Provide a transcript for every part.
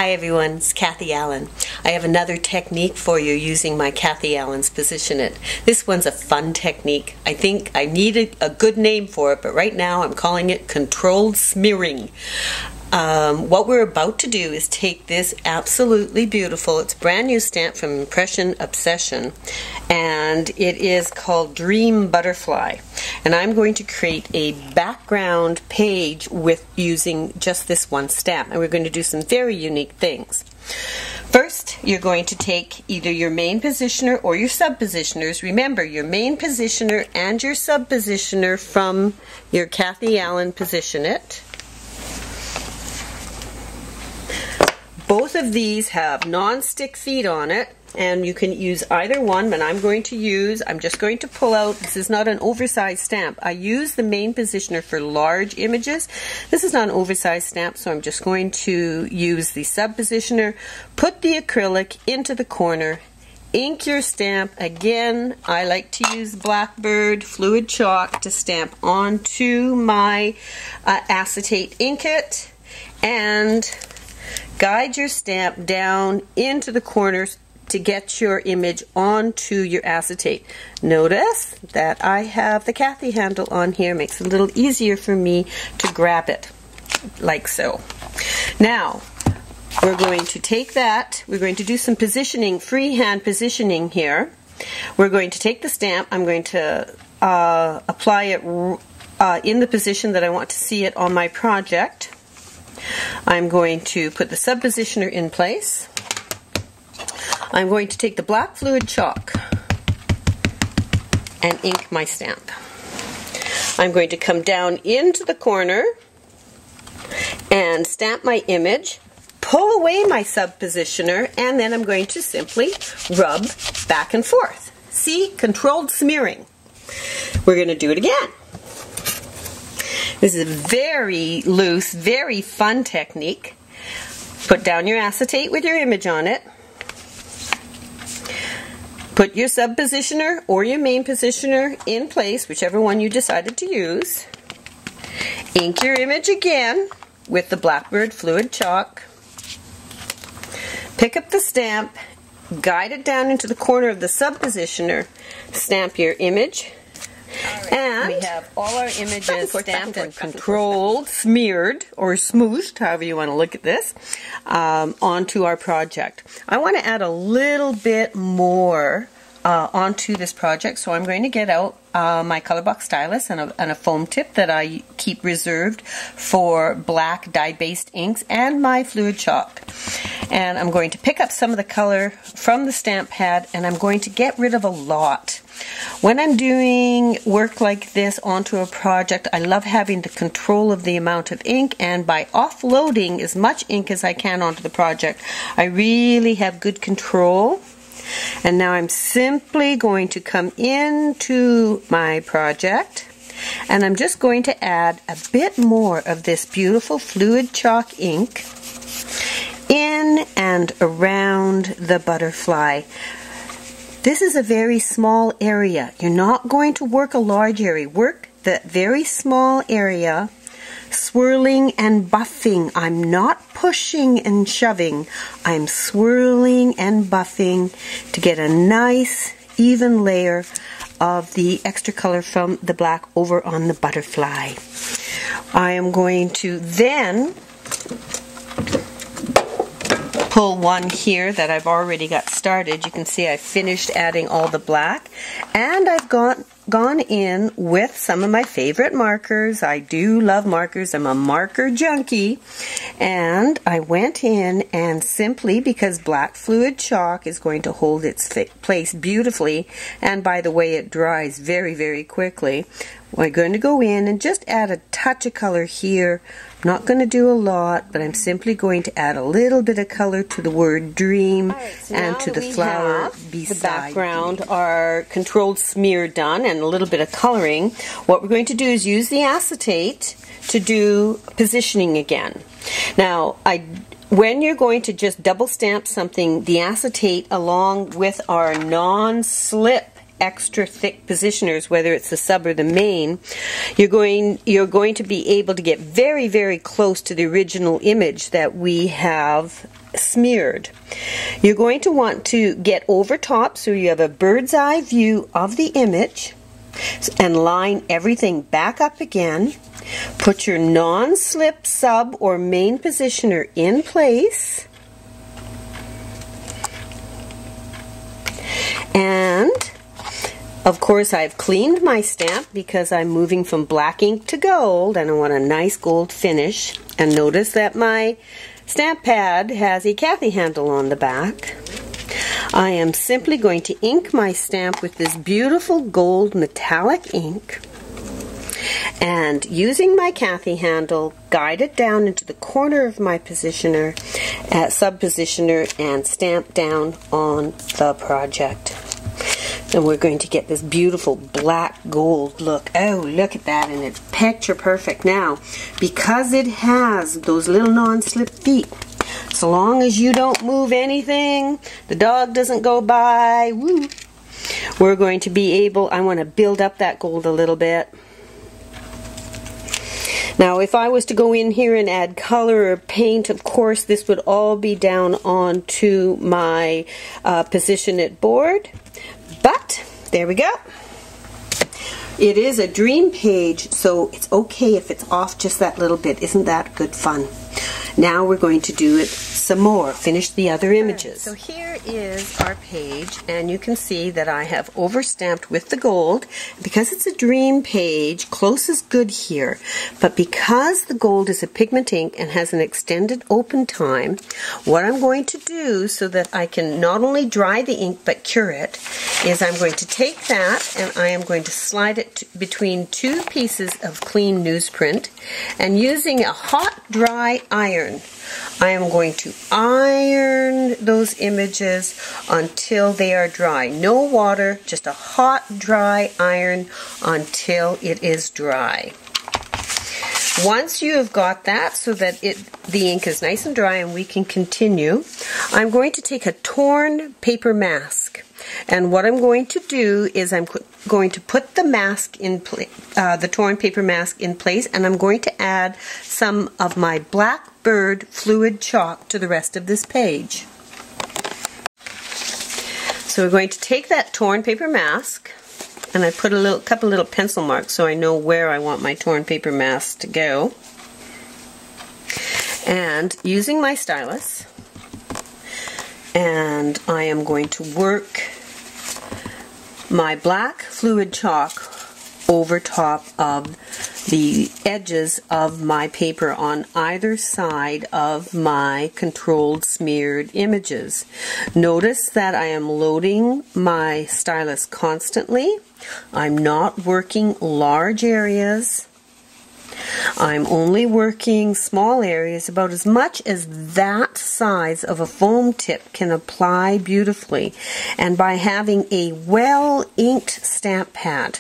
Hi everyone, it's Cathie Allan. I have another technique for you using my Cathie Allan's Position-it. This one's a fun technique. I think I needed a good name for it, but right now I'm calling it controlled smearing. What we're about to do is take this absolutely beautiful, it's a brand new stamp from Impression Obsession, and it is called Dream Butterfly. And I'm going to create a background page with using just this one stamp, and we're going to do some very unique things. First, you're going to take either your main positioner or your sub-positioners. Remember, your main positioner and your sub-positioner from your Cathie Allan Position-it. Both of these have non-stick feet on it, and you can use either one, but I'm just going to pull out, this is not an oversized stamp. I use the main positioner for large images. This is not an oversized stamp, so I'm just going to use the sub-positioner, put the acrylic into the corner, ink your stamp. Again, I like to use Blackbird fluid chalk to stamp onto my acetate inket, and guide your stamp down into the corners to get your image onto your acetate. Notice that I have the Cathie handle on here, makes it a little easier for me to grab it, like so. Now, we're going to take that, we're going to do some positioning, freehand positioning here. We're going to take the stamp, I'm going to apply it in the position that I want to see it on my project. I'm going to put the sub-positioner in place. I'm going to take the black fluid chalk and ink my stamp. I'm going to come down into the corner and stamp my image, pull away my sub-positioner, and then I'm going to simply rub back and forth. See? Controlled smearing. We're going to do it again. This is a very loose, very fun technique. Put down your acetate with your image on it. Put your sub-positioner or your main positioner in place, whichever one you decided to use. Ink your image again with the Blackbird fluid chalk. Pick up the stamp, guide it down into the corner of the sub-positioner, stamp your image. Right. And we have all our images stamped and controlled, smeared, or smooshed, however you want to look at this, onto our project. I want to add a little bit more onto this project, so I'm going to get out my color box stylus and a foam tip that I keep reserved for black dye-based inks and my fluid chalk. And I'm going to pick up some of the color from the stamp pad, and I'm going to get rid of a lot. When I'm doing work like this onto a project, I love having the control of the amount of ink, and by offloading as much ink as I can onto the project, I really have good control. And now I'm simply going to come into my project, and I'm just going to add a bit more of this beautiful fluid chalk ink in and around the butterfly. This is a very small area. You're not going to work a large area. Work the very small area, swirling and buffing. I'm not pushing and shoving. I'm swirling and buffing to get a nice, even layer of the extra color from the black over on the butterfly. I am going to then pull one here that I've already got started. You can see I finished adding all the black, and I've gone in with some of my favorite markers. I do love markers. I'm a marker junkie, and I went in and simply, because black fluid chalk is going to hold its place beautifully, and by the way it dries very, very quickly, we're going to go in and just add a touch of color here. I'm not going to do a lot, but I'm simply going to add a little bit of color to the word dream, so and to the flower beside the background. Our controlled smear done and a little bit of coloring. What we're going to do is use the acetate to do positioning again. Now, when you're going to just double stamp something, the acetate along with our non-slip extra thick positioners, whether it's the sub or the main, you're going to be able to get very, very close to the original image that we have smeared. You're going to want to get over top so you have a bird's eye view of the image and line everything back up again. Put your non-slip sub or main positioner in place. And of course I've cleaned my stamp because I'm moving from black ink to gold and I want a nice gold finish. And notice that my stamp pad has a Cathie handle on the back. I am simply going to ink my stamp with this beautiful gold metallic ink, and using my Cathie handle, guide it down into the corner of my positioner, sub-positioner, and stamp down on the project. And we're going to get this beautiful black gold look. Oh, look at that, and it's picture perfect. Now, because it has those little non-slip feet, so long as you don't move anything, the dog doesn't go by, woo, we're going to be able, I want to build up that gold a little bit. Now, if I was to go in here and add color or paint, of course, this would all be down onto my Position-it board. But, there we go. It is a dream page, so it's okay if it's off just that little bit. Isn't that good fun? Now we're going to do it some more, finish the other images. So here is our page, and you can see that I have overstamped with the gold. Because it's a dream page, close is good here, but because the gold is a pigment ink and has an extended open time, what I'm going to do so that I can not only dry the ink but cure it, is I'm going to take that and I am going to slide it between two pieces of clean newsprint, and using a hot dry iron, I am going to iron those images until they are dry. No water, just a hot dry iron until it is dry. Once you have got that so that the ink is nice and dry and we can continue, I'm going to take a torn paper mask. And what I'm going to do is I'm going to put the mask in the torn paper mask in place, and I'm going to add some of my Blackbird fluid chalk to the rest of this page. So we're going to take that torn paper mask, and I put a couple little pencil marks so I know where I want my torn paper mask to go. And using my stylus, and I am going to work my black fluid chalk over top of the edges of my paper on either side of my controlled smeared images. Notice that I am loading my stylus constantly. I'm not working large areas. I'm only working small areas, about as much as that size of a foam tip can apply beautifully. And by having a well-inked stamp pad,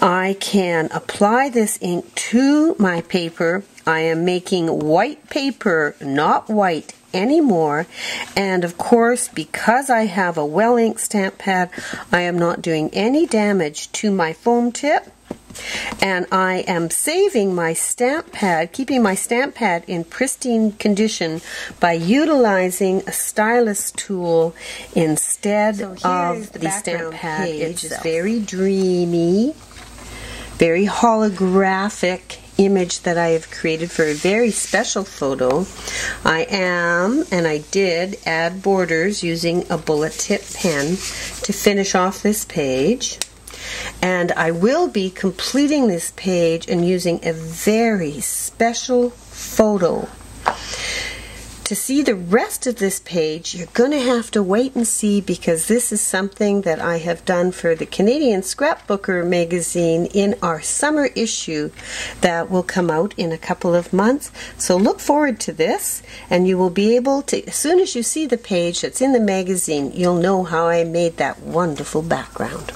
I can apply this ink to my paper. I am making white paper not white anymore, and of course, because I have a well-inked stamp pad, I am not doing any damage to my foam tip. And I am saving my stamp pad, keeping my stamp pad in pristine condition by utilizing a stylus tool instead of the stamp pad. It's just very dreamy, very holographic image that I have created for a very special photo. I did add borders using a bullet tip pen to finish off this page. And I will be completing this page and using a very special photo. To see the rest of this page, you're going to have to wait and see, because this is something that I have done for the Canadian Scrapbooker magazine in our summer issue that will come out in a couple of months. So look forward to this, and you will be able to, as soon as you see the page that's in the magazine, you'll know how I made that wonderful background.